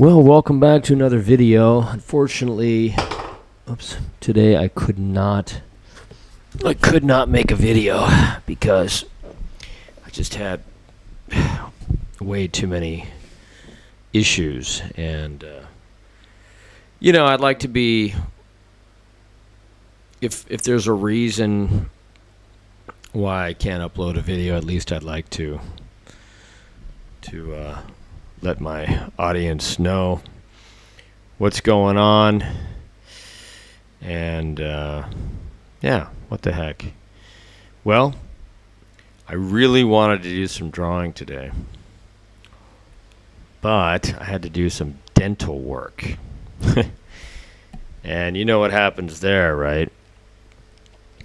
Well, welcome back to another video. Unfortunately, today I could not make a video because I just had way too many issues, and I'd like to be, if there's a reason why I can't upload a video, at least I'd like to let my audience know what's going on. And what the heck. Well, I really wanted to do some drawing today, but I had to do some dental work. And you know what happens there, right?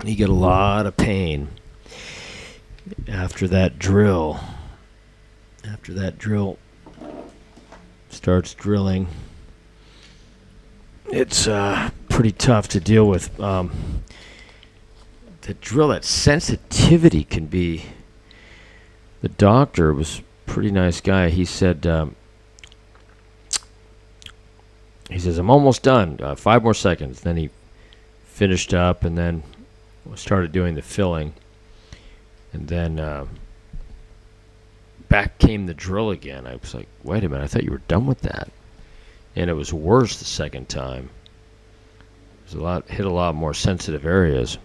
You get a lot of pain after that drill. After that drill starts drilling, it's pretty tough to deal with. The drill, that sensitivity can be. The doctor was a pretty nice guy. He said, I'm almost done. 5 more seconds. Then he finished up and then started doing the filling. And then back came the drill again. I was like, wait a minute, I thought you were done with that. And it was worse the second time. It was hit a lot more sensitive areas.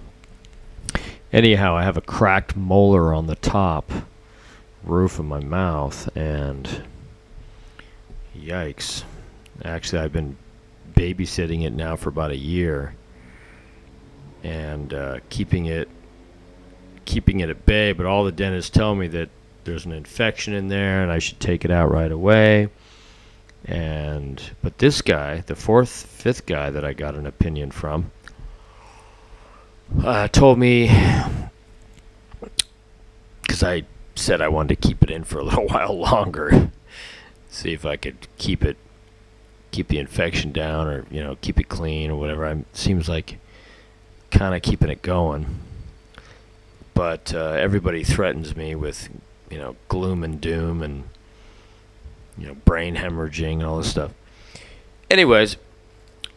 Anyhow, I have a cracked molar on the top roof of my mouth, and yikes. Actually, I've been babysitting it now for about a year, and keeping it at bay, but all the dentists tell me that there's an infection in there and I should take it out right away. But this guy, the fifth guy that I got an opinion from, told me, because I said I wanted to keep it in for a little while longer, see if I could keep the infection down, or keep it clean or whatever. Seems like kind of keeping it going. But everybody threatens me with gloom and doom and brain hemorrhaging and all this stuff. Anyways,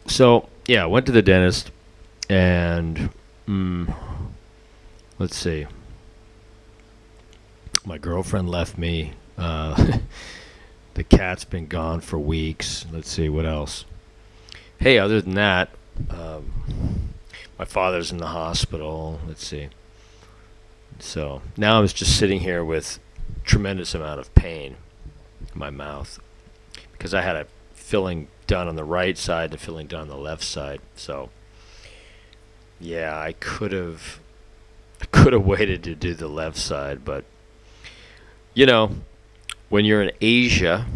so yeah, I went to the dentist, and let's see, my girlfriend left me. The cat's been gone for weeks. Let's see, what else? Hey, other than that, my father's in the hospital. Let's see. So now I was just sitting here with tremendous amount of pain in my mouth because I had a filling done on the right side and a filling done on the left side. So yeah, I could have waited to do the left side, but when you're in Asia,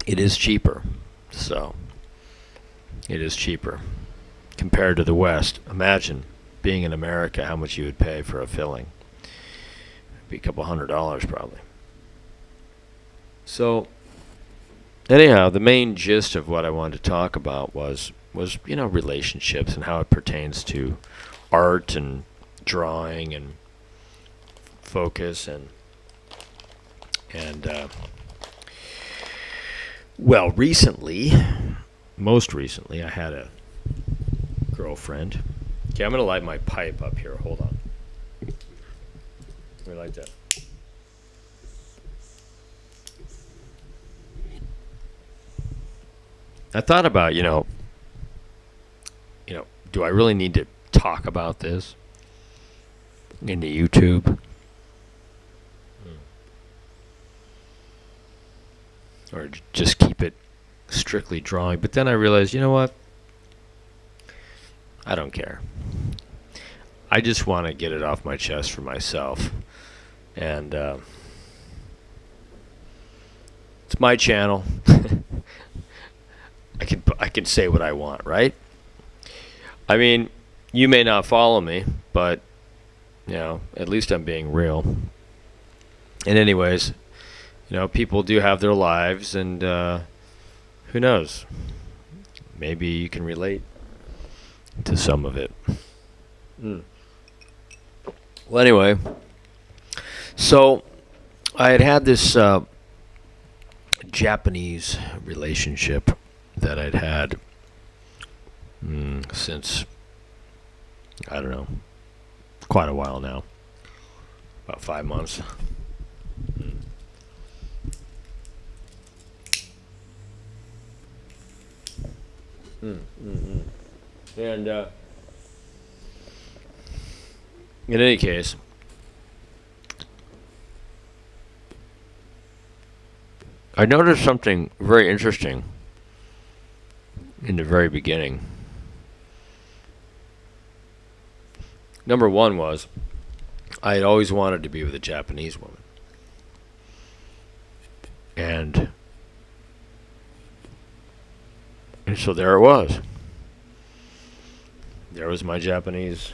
it is cheaper. So it is cheaper compared to the West. Imagine being in America, how much you would pay for a filling. It'd be a couple $100 probably. So anyhow, the main gist of what I wanted to talk about was relationships and how it pertains to art and drawing and focus and most recently I had a girlfriend. Okay, I'm going to light my pipe up here. Hold on. Let me light that. I thought about, do I really need to talk about this into YouTube? Or just keep it strictly drawing? But then I realized, you know what? I don't care. I just want to get it off my chest for myself. And it's my channel. I can say what I want, right? I mean, you may not follow me, but at least I'm being real. And anyways, people do have their lives, and who knows? Maybe you can relate to some of it. Well, anyway, so I had this Japanese relationship that I'd had since, I don't know, quite a while now. About 5 months. And in any case, I noticed something very interesting in the very beginning. Number one was I had always wanted to be with a Japanese woman. And so there it was. There was my Japanese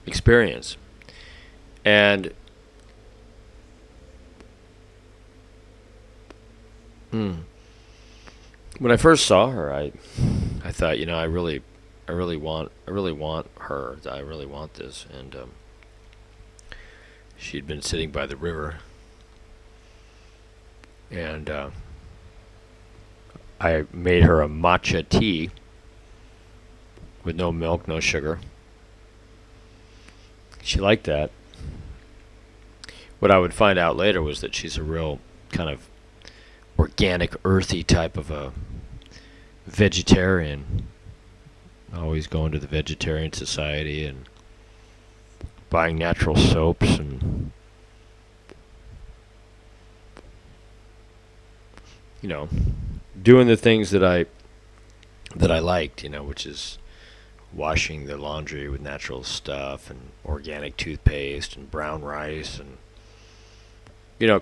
experience. And when I first saw her, I thought, I really want her. I really want this. And she'd been sitting by the river, and I made her a matcha tea with no milk, no sugar. She liked that. What I would find out later was that she's a real kind of organic, earthy type of a vegetarian. Always going to the Vegetarian Society and buying natural soaps and doing the things that I liked, which is washing the laundry with natural stuff and organic toothpaste and brown rice and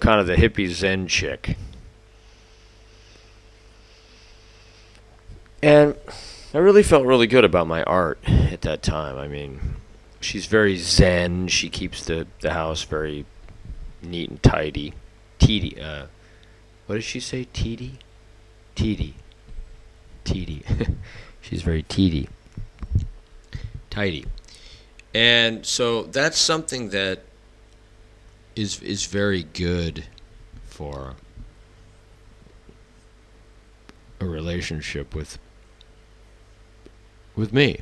kind of the hippie Zen chick. And I really felt really good about my art at that time. I mean, she's very Zen. She keeps the house very neat and tidy. Tidy. What did she say? Tidy? Tidy. She's very tidy. Tidy. And so that's something that is very good for a relationship with me.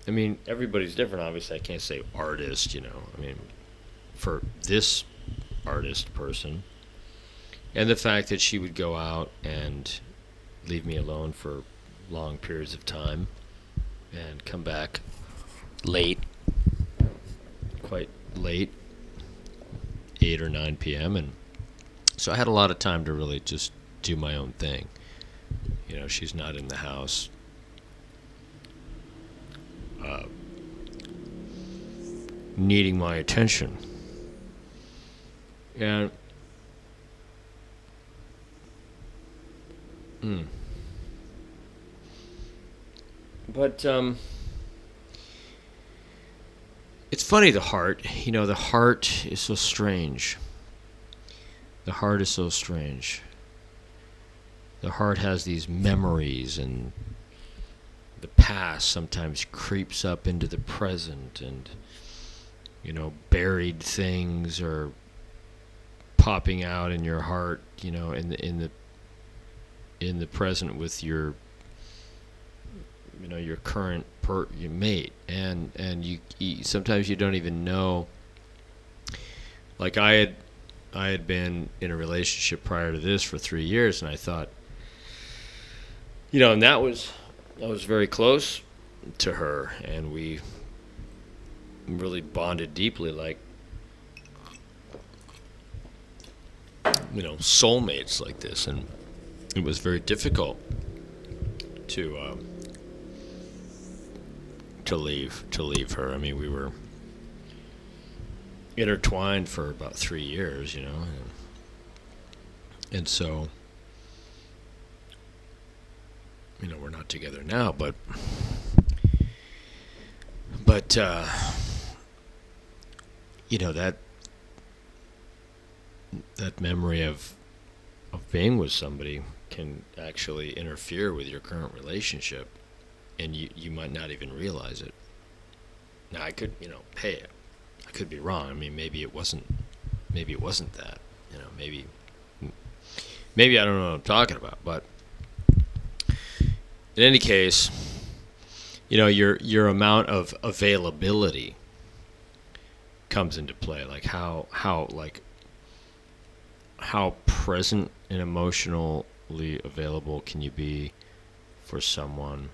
I mean, everybody's different. Obviously, I can't say artist, I mean, for this artist person, and the fact that she would go out and leave me alone for long periods of time and come back quite late, 8 or 9 p.m. And so I had a lot of time to really just do my own thing. She's not in the house needing my attention. And but it's funny, the heart. The heart is so strange. The heart is so strange. The heart has these memories, and the past sometimes creeps up into the present, and buried things are popping out in your heart, in the present with your your current your mate, and you sometimes you don't even know. Like I had been in a relationship prior to this for 3 years, and I thought, and I was very close to her, and we really bonded deeply, like soulmates like this, and it was very difficult to leave her. I mean, we were intertwined for about 3 years, and so we're not together now, but that memory of being with somebody can actually interfere with your current relationship, and you might not even realize it. Now, I could, I could be wrong. I mean, maybe it wasn't that. Maybe Maybe I don't know what I'm talking about, but in any case, your amount of availability comes into play. Like how present and emotionally available can you be for someone?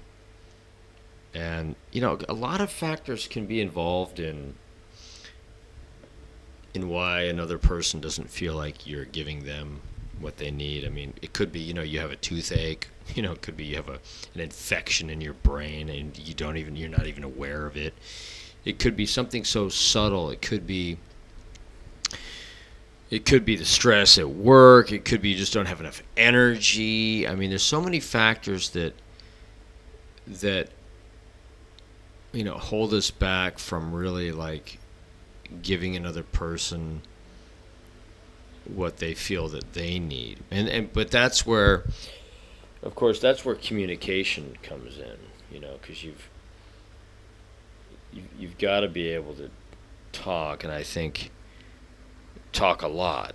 And a lot of factors can be involved in why another person doesn't feel like you're giving them what they need. I mean, it could be, you have a toothache, it could be you have an infection in your brain and you're not even aware of it. It could be something so subtle. It could be the stress at work. It could be you just don't have enough energy. I mean, there's so many factors that hold us back from really like giving another person what they feel that they need. But that's where, of course, that's where communication comes in, because you've got to be able to talk, and I think talk a lot.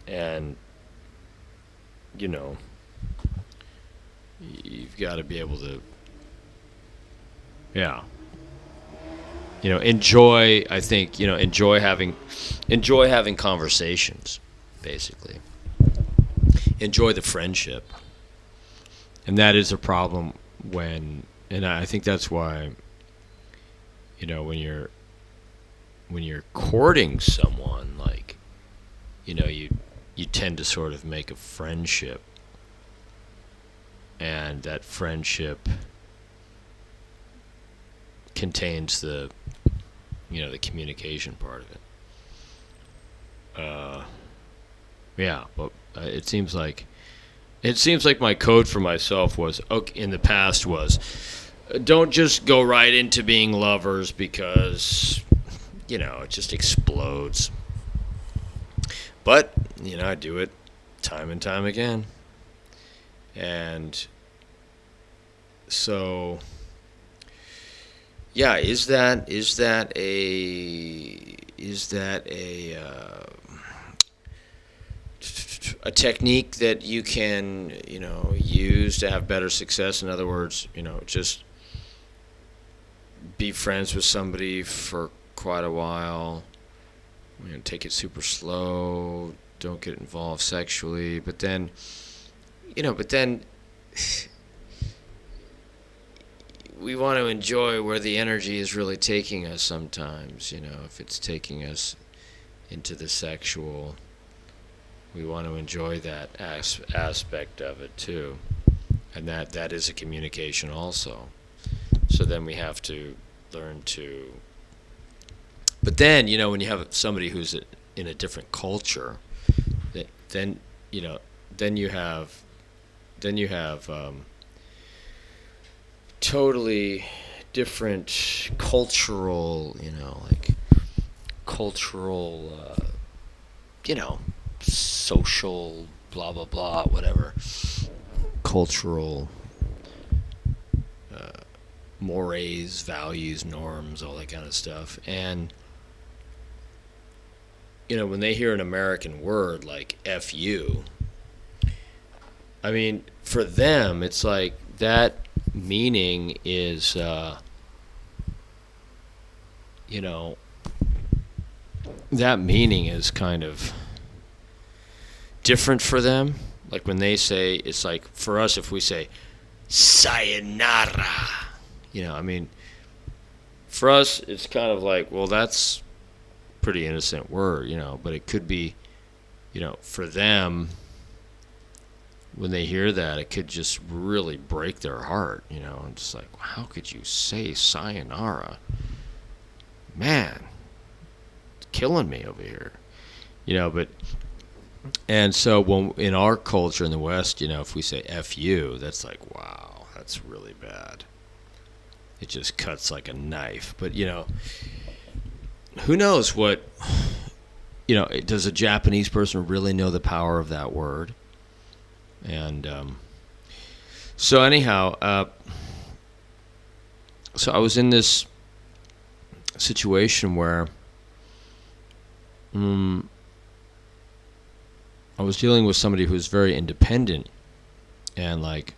And you've got to be able to enjoy, I think, enjoy having conversations, basically. Enjoy the friendship. And that is a problem and I think that's why, when you're courting someone, like, you tend to sort of make a friendship, and that friendship contains the communication part of it. But it seems like my code for myself was, in the past, was don't just go right into being lovers, because it just explodes. But I do it time and time again, and so. Yeah, is that a technique that you can use to have better success? In other words, just be friends with somebody for quite a while, take it super slow, don't get involved sexually, but then we want to enjoy where the energy is really taking us sometimes. If it's taking us into the sexual, we want to enjoy that aspect of it too. And that is a communication also. So then we have to learn to... But then, when you have somebody who's in a different culture, then you have totally different cultural, social, blah, blah, blah, whatever, cultural mores, values, norms, all that kind of stuff. And, when they hear an American word like F you, I mean, for them, it's like that meaning is, that meaning is kind of different for them. Like when they say, it's like for us, if we say sayonara, I mean, for us, it's kind of like, well, that's a pretty innocent word, but it could be, for them, when they hear that, it could just really break their heart, and just like, how could you say sayonara? Man, it's killing me over here, but, and so when in our culture in the West, if we say F you, that's like, wow, that's really bad. It just cuts like a knife. But, who knows what, does a Japanese person really know the power of that word? And so anyhow, so I was in this situation where I was dealing with somebody who's very independent and like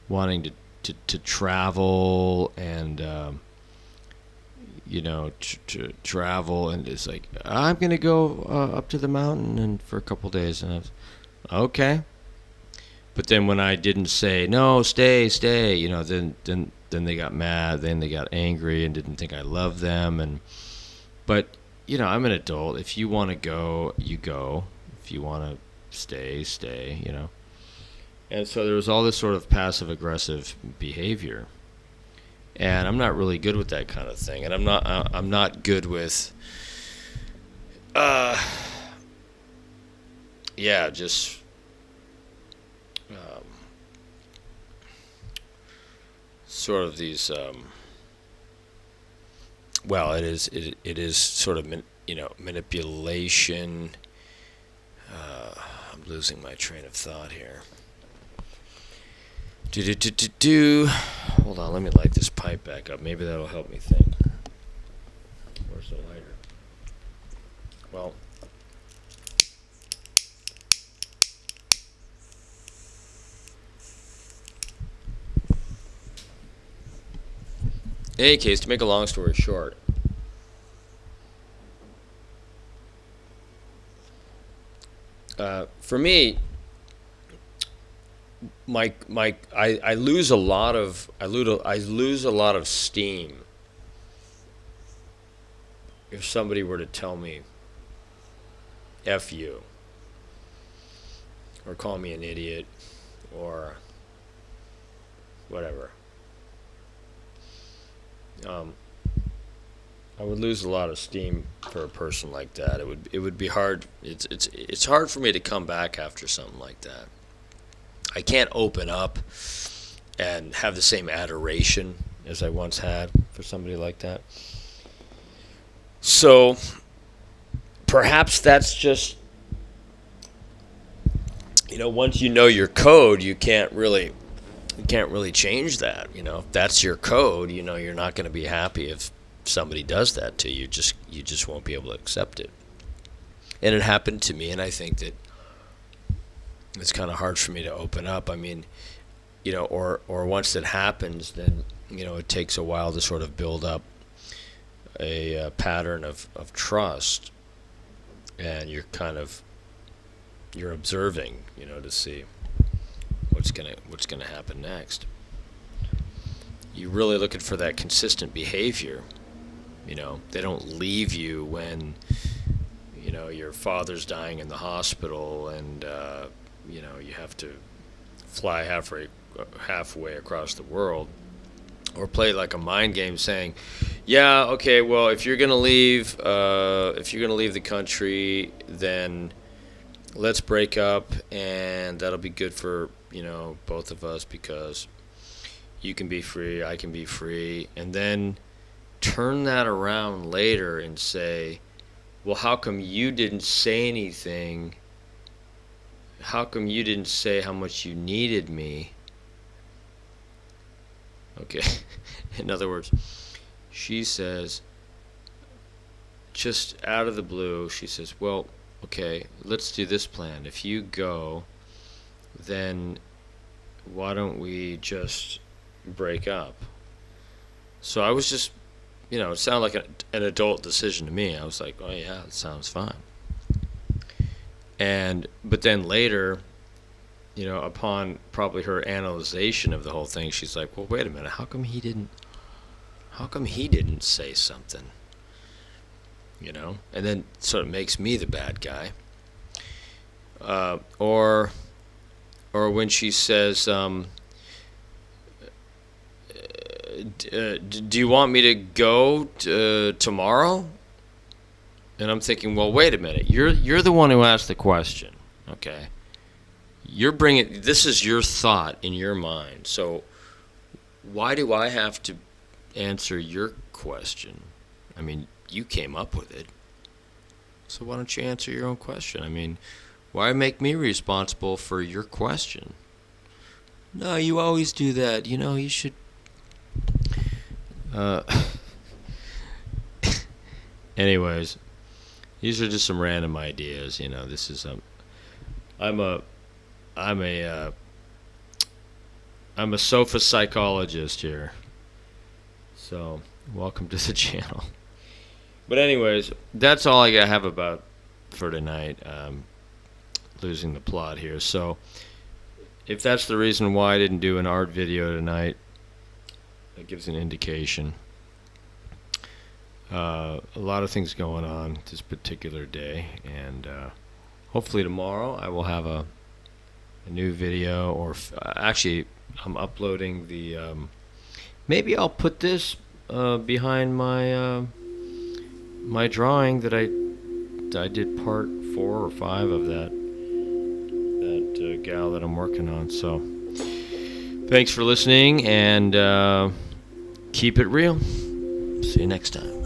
wanting to travel and to travel, and it's like, I'm gonna go up to the mountain and for a couple days, and I was okay. But then when I didn't say no, stay, then they got mad, then they got angry and didn't think I loved them. And but I'm an adult. If you want to go, you go. If you want to stay, stay. And so there was all this sort of passive aggressive behavior, and I'm not really good with that kind of thing. And I'm not good with just sort of these it is sort of manipulation. I'm losing my train of thought here. Hold on, let me light this pipe back up. Maybe that'll help me think. Where's the lighter? Well, in any case, to make a long story short, for me, I lose a lot of steam if somebody were to tell me F you, or call me an idiot, or whatever. I would lose a lot of steam for a person like that. It would be hard. It's hard for me to come back after something like that. I can't open up and have the same adoration as I once had for somebody like that. So perhaps that's just, once you know your code, you can't really change that. If that's your code, you're not going to be happy if somebody does that to you. You just won't be able to accept it. And it happened to me, and I think that it's kind of hard for me to open up. I mean, or once it happens, then it takes a while to sort of build up a pattern of trust, and you're observing, to see what's gonna happen next. You're really looking for that consistent behavior. They don't leave you when your father's dying in the hospital, and you have to fly halfway across the world, or play like a mind game saying, yeah, okay, well, if you're gonna leave the country, then let's break up, and that'll be good for both of us, because you can be free, I can be free. And then turn that around later and say, well, how come you didn't say anything? How come you didn't say how much you needed me? Okay. In other words, she says, just out of the blue, she says, well, okay, let's do this plan. If you go, then why don't we just break up? So I was just, it sounded like an adult decision to me. I was like, oh yeah, that sounds fine. But then later, upon probably her analyzation of the whole thing, she's like, well, wait a minute, how come he didn't say something? And then sort of makes me the bad guy. Or when she says, do you want me to go tomorrow? And I'm thinking, well, wait a minute. You're the one who asked the question, okay? This is your thought in your mind. So why do I have to answer your question? I mean, you came up with it. So why don't you answer your own question? I mean, why make me responsible for your question? No, you always do that. You should... Anyways, these are just some random ideas. This is I'm a I'm a I'm a sofa psychologist here. So, welcome to the channel. But anyways, that's all I have about for tonight. Losing the plot here. So, if that's the reason why I didn't do an art video tonight, that gives an indication. A lot of things going on this particular day, and hopefully tomorrow I will have a new video, or actually I'm uploading the maybe I'll put this behind my my drawing that I did part 4 or 5 of that gal that I'm working on. So thanks for listening, and keep it real. See you next time.